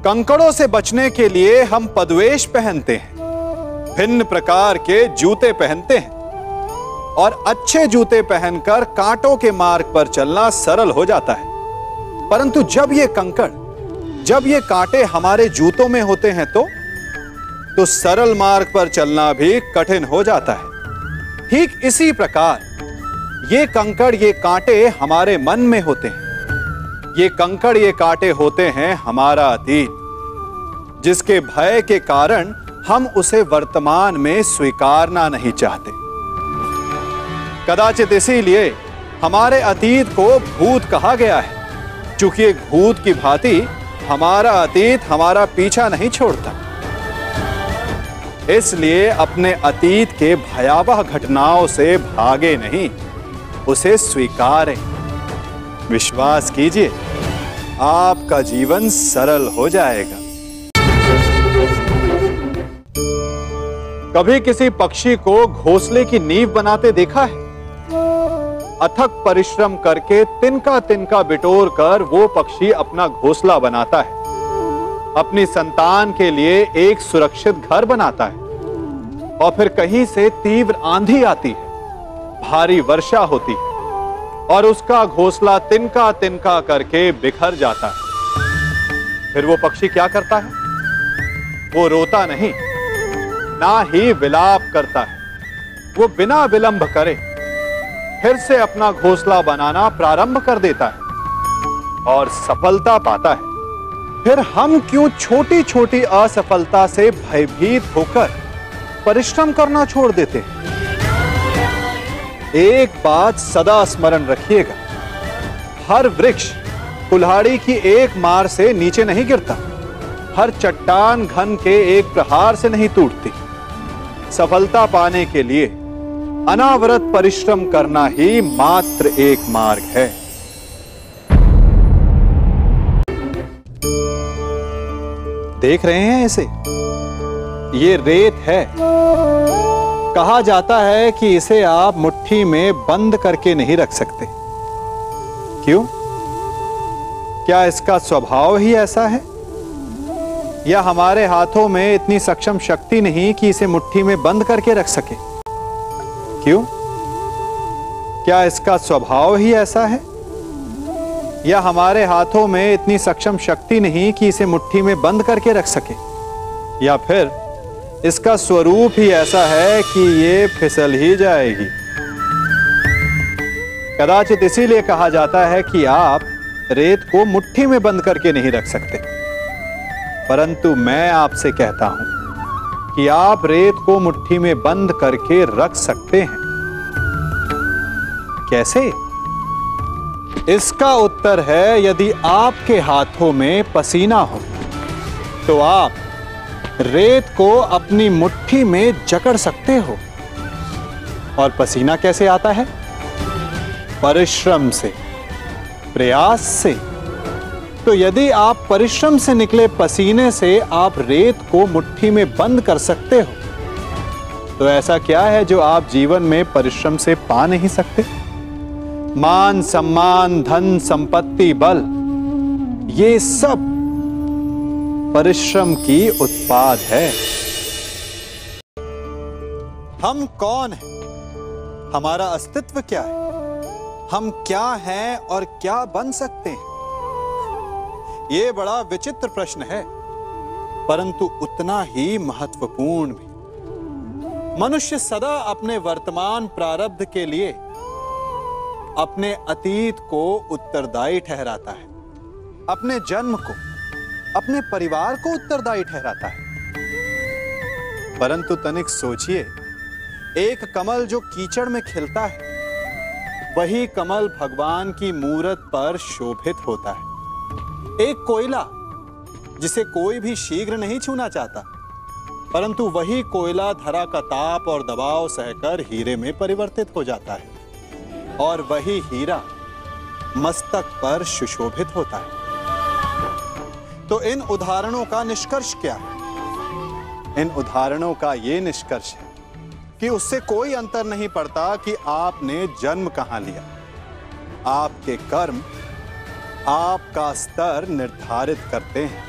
कंकड़ों से बचने के लिए हम पदवेश पहनते हैं, भिन्न प्रकार के जूते पहनते हैं और अच्छे जूते पहनकर कांटों के मार्ग पर चलना सरल हो जाता है। परंतु जब ये कंकड़, जब ये कांटे हमारे जूतों में होते हैं तो सरल मार्ग पर चलना भी कठिन हो जाता है। ठीक इसी प्रकार ये कंकड़, ये कांटे हमारे मन में होते हैं। ये कंकड़, ये कांटे होते हैं हमारा अतीत, जिसके भय के कारण हम उसे वर्तमान में स्वीकारना नहीं चाहते। कदाचित इसीलिए हमारे अतीत को भूत कहा गया है, क्योंकि एक भूत की भांति हमारा अतीत हमारा पीछा नहीं छोड़ता। इसलिए अपने अतीत के भयावह घटनाओं से भागे नहीं, उसे स्वीकारें। विश्वास कीजिए, आपका जीवन सरल हो जाएगा। कभी किसी पक्षी को घोंसले की नींव बनाते देखा है? अथक परिश्रम करके तिनका तिनका बिटोर कर वो पक्षी अपना घोंसला बनाता है, अपनी संतान के लिए एक सुरक्षित घर बनाता है। और फिर कहीं से तीव्र आंधी आती है, भारी वर्षा होती है और उसका घोंसला तिनका तिनका करके बिखर जाता है। फिर वो पक्षी क्या करता है? वो रोता नहीं, ना ही विलाप करता है। वो बिना विलंब करे फिर से अपना घोंसला बनाना प्रारंभ कर देता है और सफलता पाता है। फिर हम क्यों छोटी छोटी असफलता से भयभीत होकर परिश्रम करना छोड़ देते हैं? एक बात सदा स्मरण रखिएगा, हर वृक्ष कुल्हाड़ी की एक मार से नीचे नहीं गिरता, हर चट्टान घन के एक प्रहार से नहीं टूटती। सफलता पाने के लिए अनावरत परिश्रम करना ही मात्र एक मार्ग है। देख रहे हैं इसे? ये रेत है। कहा जाता है कि इसे आप मुट्ठी में बंद करके नहीं रख सकते। क्यों? क्या इसका स्वभाव ही ऐसा है, या हमारे हाथों में इतनी सक्षम शक्ति नहीं कि इसे मुट्ठी में बंद करके रख सके? क्यों? क्या इसका स्वभाव ही ऐसा है, या हमारे हाथों में इतनी सक्षम शक्ति नहीं कि इसे मुट्ठी में बंद करके रख सके? या फिर इसका स्वरूप ही ऐसा है कि ये फिसल ही जाएगी? कदाचित इसीलिए कहा जाता है कि आप रेत को मुट्ठी में बंद करके नहीं रख सकते। परंतु मैं आपसे कहता हूं कि आप रेत को मुट्ठी में बंद करके रख सकते हैं। कैसे? इसका उत्तर है, यदि आपके हाथों में पसीना हो तो आप रेत को अपनी मुट्ठी में जकड़ सकते हो। और पसीना कैसे आता है? परिश्रम से, प्रयास से। तो यदि आप परिश्रम से निकले पसीने से आप रेत को मुट्ठी में बंद कर सकते हो, तो ऐसा क्या है जो आप जीवन में परिश्रम से पा नहीं सकते? मान, सम्मान, धन, संपत्ति, बल, ये सब परिश्रम की उत्पाद है। हम कौन हैं? हमारा अस्तित्व क्या है? हम क्या हैं और क्या बन सकते हैं? यह बड़ा विचित्र प्रश्न है, परंतु उतना ही महत्वपूर्ण भी। मनुष्य सदा अपने वर्तमान प्रारब्ध के लिए अपने अतीत को उत्तरदायी ठहराता है, अपने जन्म को, अपने परिवार को उत्तरदायी ठहराता है। परंतु तनिक सोचिए, एक कमल जो कीचड़ में खिलता है, वही कमल भगवान की मूरत पर शोभित होता है। एक कोयला जिसे कोई भी शीघ्र नहीं छूना चाहता, परंतु वही कोयला धरा का ताप और दबाव सहकर हीरे में परिवर्तित हो जाता है, और वही हीरा मस्तक पर सुशोभित होता है। तो इन उदाहरणों का निष्कर्ष क्या है? इन उदाहरणों का यह निष्कर्ष है कि उससे कोई अंतर नहीं पड़ता कि आपने जन्म कहां लिया। आपके कर्म आपका स्तर निर्धारित करते हैं।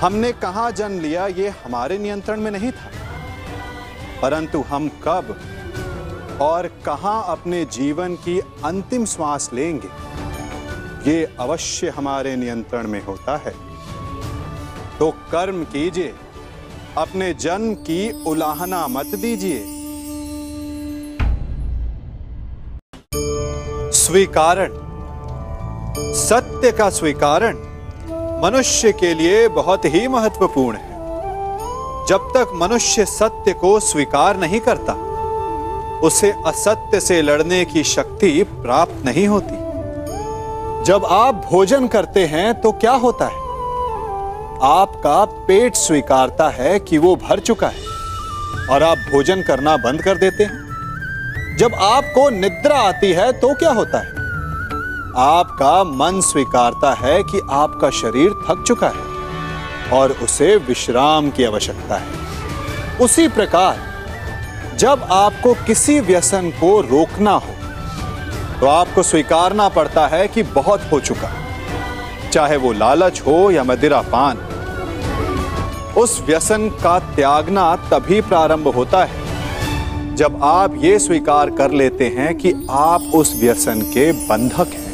हमने कहां जन्म लिया ये हमारे नियंत्रण में नहीं था, परंतु हम कब और कहां अपने जीवन की अंतिम श्वास लेंगे ये अवश्य हमारे नियंत्रण में होता है। तो कर्म कीजिए, अपने जन्म की उलाहना मत दीजिए। स्वीकारण, सत्य का स्वीकारण मनुष्य के लिए बहुत ही महत्वपूर्ण है। जब तक मनुष्य सत्य को स्वीकार नहीं करता, उसे असत्य से लड़ने की शक्ति प्राप्त नहीं होती। जब आप भोजन करते हैं तो क्या होता है? आपका पेट स्वीकारता है कि वो भर चुका है और आप भोजन करना बंद कर देते हैं। जब आपको निद्रा आती है तो क्या होता है? आपका मन स्वीकारता है कि आपका शरीर थक चुका है और उसे विश्राम की आवश्यकता है। उसी प्रकार जब आपको किसी व्यसन को रोकना हो तो आपको स्वीकारना पड़ता है कि बहुत हो चुका, चाहे वो लालच हो या मदिरापान। उस व्यसन का त्यागना तभी प्रारंभ होता है जब आप ये स्वीकार कर लेते हैं कि आप उस व्यसन के बंधक हैं।